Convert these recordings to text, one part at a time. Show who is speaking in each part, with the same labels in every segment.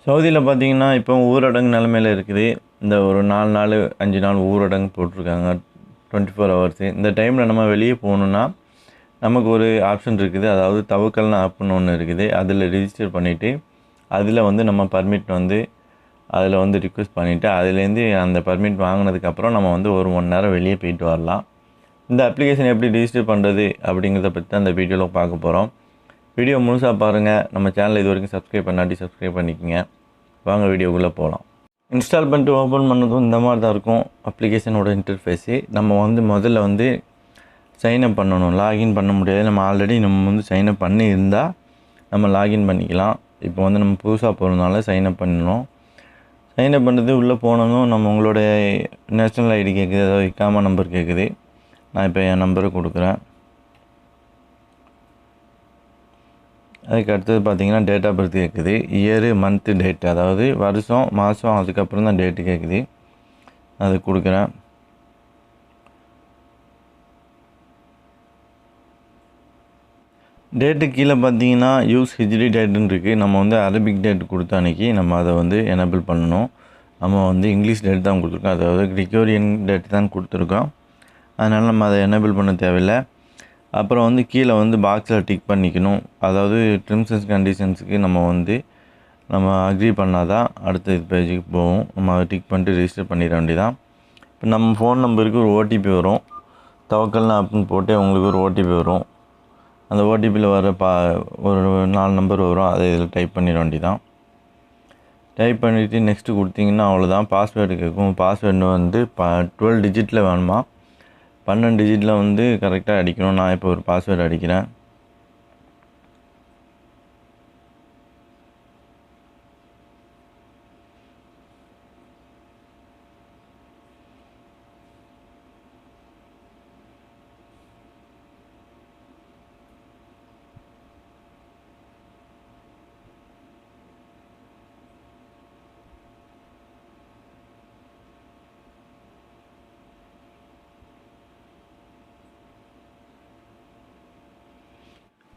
Speaker 1: சவுதியில பார்த்தீங்கன்னா, இப்போ ஊரடங்கு நிலைமையில இருக்குது. இந்த ஒரு 4 நாள், 5 நாள் ஊரடங்கு போட்டிருக்காங்க. 24 ஹவர்ஸு. இந்த டைமில நம்ம வெளிய போணும்னா, நமக்கு ஒரு ஆப்ஷன் இருக்குது. அதாவது தவக்கல்னு ஆப்னு ஒண்ணு இருக்குது. அதில ரிஜிஸ்டர் பண்ணிட்டு, அதில வந்து நம்ம பர்மிட் வந்து அதில வந்து ரிக்வெஸ்ட் பண்ணிட்டு, அதுலேருந்து அந்த பர்மிட் வாங்குனதுக்கப்புறம் நம்ம வந்து 1 மணி நேரம் வெளிய போயிட்டு வரலாம். இந்த அப்ளிகேஷன் எப்படி ரிஜிஸ்டர் பண்ணுறது அப்படிங்கிறத பத்தி தான் இந்த வீடியோல பார்க்க போறோம். வீடியோ முழுசா பாருங்க. நம்ம சேனலை இதுவரைக்கும் சப்ஸ்கிரைப் பண்ணாட்டி சப்ஸ்கிரைப் பண்ணிக்கங்க. வாங்க வீடியோக்குள்ளே போகலாம். இன்ஸ்டால் பண்ணிட்டு ஓப்பன் பண்ணதும் இந்த மாதிரி தான் இருக்கும் அப்ளிகேஷனோட இன்டர்ஃபேஸு. நம்ம வந்து முதல்ல வந்து சைன்அப் பண்ணணும். லாகின் பண்ண முடியாது. நம்ம வந்து சைன்அப் பண்ணி இருந்தால் நம்ம லாகின் பண்ணிக்கலாம். இப்போ வந்து நம்ம புதுசாக போகிறதுனால சைன்அப் பண்ணணும். சைன்அப் பண்ணுறது உள்ளே போனதும் நம்ம உங்களுடைய நேஷ்னல் ஐடி கேட்குது, அதாவது இக்காமா நம்பர் கேட்குது. நான் இப்போ என் நம்பரை கொடுக்குறேன். அதுக்கு அடுத்தது பார்த்தீங்கன்னா டேட் ஆஃப் பர்த் கேட்குது. இயரு, மந்த்து, டேட்டு, அதாவது வருஷம், மாதம், அதுக்கப்புறம் தான் டேட்டு கேட்குது. அது கொடுக்குறேன். டேட்டு கீழே பார்த்தீங்கன்னா யூஸ் ஹிஜ்ரி டேட்டுன்னு இருக்குது. நம்ம வந்து அரபிக் டேட் கொடுத்த அன்றைக்கி நம்ம அதை வந்து எனேபிள் பண்ணணும். நம்ம வந்து இங்கிலீஷ் டேட் தான் கொடுத்துருக்கோம், அதாவது கிரிகோரியன் டேட் தான் கொடுத்துருக்கோம். அதனால் நம்ம அதை எனேபிள் பண்ண தேவையில்லை. அப்புறம் வந்து கீழே வந்து பாக்ஸில் டிக் பண்ணிக்கணும். அதாவது டெர்ம்ஸ் அண்ட் கண்டிஷன்ஸுக்கு நம்ம அக்ரி பண்ணால் தான் அடுத்த பேஜுக்கு போகும். நம்ம அதை டிக் பண்ணிட்டு ரிஜிஸ்டர் பண்ணிட வேண்டியதான். இப்போ நம்ம ஃபோன் நம்பருக்கு ஒரு ஓடிபி வரும். தவக்கல்னு ஆப்னு போட்டு உங்களுக்கு ஒரு ஓடிபி வரும். அந்த ஓடிபியில் வர ஒரு 4 நம்பர் வரும். அதை இதில் டைப் பண்ணிட வேண்டியதான். டைப் பண்ணிவிட்டு நெக்ஸ்ட்டு கொடுத்தீங்கன்னா அவ்வளோதான். பாஸ்வேர்டு கேட்கும். பாஸ்வேர்டு வந்து 12 டிஜிட்டில் வேணுமா, 12 டிஜிட்டில் வந்து கரெக்டாக அடிக்கணும். நான் இப்போ ஒரு பாஸ்வேர்டு அடிக்கிறேன்.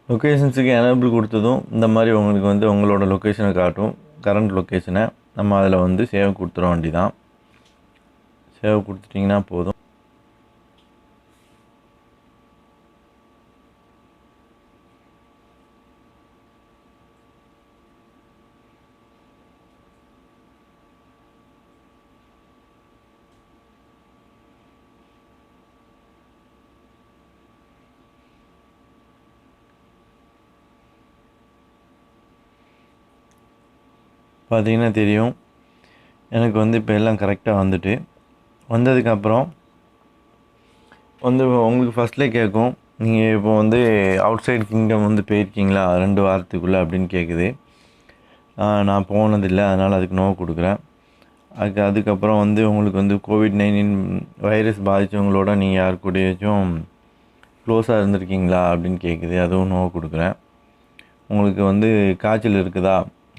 Speaker 1: லொக்கேஷன்ஸுக்கு எனேபிள் கொடுத்ததும் இந்த மாதிரி உங்களுக்கு வந்து உங்களோட லொக்கேஷனை காட்டும். கரண்ட் லொக்கேஷனை நம்ம அதில் வந்து சேவ் கொடுத்துட வேண்டியதான். சேவ் கொடுத்துட்டிங்கன்னா போதும். பார்த்தீங்கன்னா தெரியும், எனக்கு வந்து இப்போ எல்லாம் கரெக்டாக வந்ததுக்கப்புறம் வந்து உங்களுக்கு ஃபஸ்ட்லேயே கேட்கும், நீங்கள் இப்போ வந்து அவுட் சைடு கிங்டம் வந்து போயிருக்கீங்களா 2 வாரத்துக்குள்ளே அப்படின்னு கேட்குது. நான் போனதில்லை, அதனால் அதுக்கு நோ கொடுக்குறேன். அதுக்கப்புறம் வந்து உங்களுக்கு வந்து COVID-19 வைரஸ் பாதித்தவங்களோட நீங்கள் யார் கூடயாச்சும் க்ளோஸாக இருந்திருக்கீங்களா அப்படின்னு கேட்குது. அதுவும் நோ கொடுக்குறேன். உங்களுக்கு வந்து காய்ச்சல் இருக்குதா,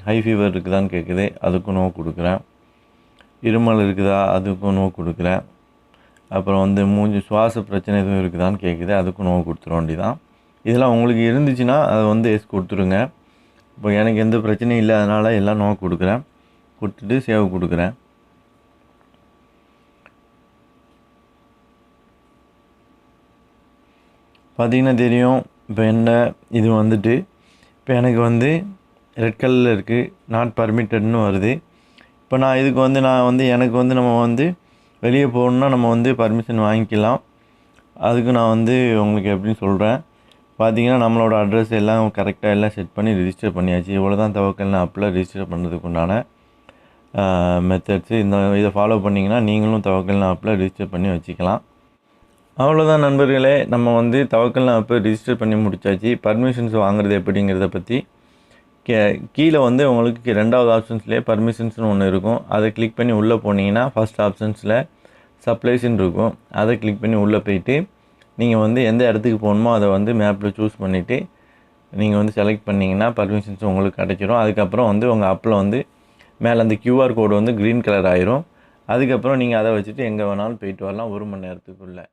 Speaker 1: ஹை ஃபீவர் இருக்குதான்னு கேட்குது. அதுக்கும் நோ கொடுக்குறேன். இருமல் இருக்குதா, அதுக்கும் நோ கொடுக்குறேன். அப்புறம் வந்து சுவாச பிரச்சனை எதுவும் இருக்குதான்னு கேட்குது. அதுக்கும் நோ கொடுத்துட வேண்டியதான். இதெல்லாம் உங்களுக்கு இருந்துச்சுன்னா அதை வந்து எஸ் கொடுத்துருங்க. இப்போ எனக்கு எந்த பிரச்சனையும் இல்லை, அதனால் எல்லாம் நோ கொடுக்குறேன். கொடுத்துட்டு சேவ் கொடுக்குறேன். பார்த்தீங்கன்னா தெரியும், இப்போ என்ன இது வந்துட்டு இப்போ எனக்கு வந்து ரெட் கலரில் இருக்குது, நாட் பர்மிட்டட்னு வருது. இப்போ எனக்கு வந்து நம்ம வந்து வெளியே போகணுன்னா நம்ம வந்து பர்மிஷன் வாங்கிக்கலாம். அதுக்கு நான் வந்து உங்களுக்கு எப்படின்னு சொல்கிறேன். பார்த்தீங்கன்னா நம்மளோட அட்ரஸ் எல்லாம் கரெக்டாக எல்லாம் செட் பண்ணி ரிஜிஸ்டர் பண்ணியாச்சு. இவ்வளோ தான் தவக்கல்னு ஆப்பில் ரிஜிஸ்டர் பண்ணுறதுக்கு உண்டான மெத்தட்ஸு. இதை ஃபாலோ பண்ணிங்கன்னா நீங்களும் தவக்கல்னு ஆப்பில் ரிஜிஸ்டர் பண்ணி வச்சுக்கலாம். அவ்வளோதான் நண்பர்களே, நம்ம வந்து தவக்கல்னு ஆப்பை ரிஜிஸ்டர் பண்ணி முடிச்சாச்சு. பர்மிஷன்ஸ் வாங்குறது எப்படிங்கிறத பற்றி கீழே வந்து உங்களுக்கு 2வது ஆப்ஷன்ஸ்லேயே பர்மிஷன்ஸ்னு ஒன்று இருக்கும். அதை கிளிக் பண்ணி உள்ளே போனீங்கன்னா ஃபஸ்ட் ஆப்ஷன்ஸில் சப்ளைஸ்ன்னு இருக்கும். அதை கிளிக் பண்ணி உள்ளே போயிட்டு நீங்கள் வந்து எந்த இடத்துக்கு போகணுமோ அதை வந்து மேப்பில் சூஸ் பண்ணிவிட்டு நீங்கள் வந்து செலக்ட் பண்ணிங்கன்னா பர்மிஷன்ஸ் உங்களுக்கு கிடைச்சிரும். அதுக்கப்புறம் வந்து உங்கள் ஆப்பில் வந்து மேலே அந்த QR கோடு வந்து க்ரீன் கலர் ஆயிரும். அதுக்கப்புறம் நீங்கள் அதை வச்சுட்டு எங்கே வேணாலும் போயிட்டு வரலாம் 1 மணி நேரத்துக்குள்ளே.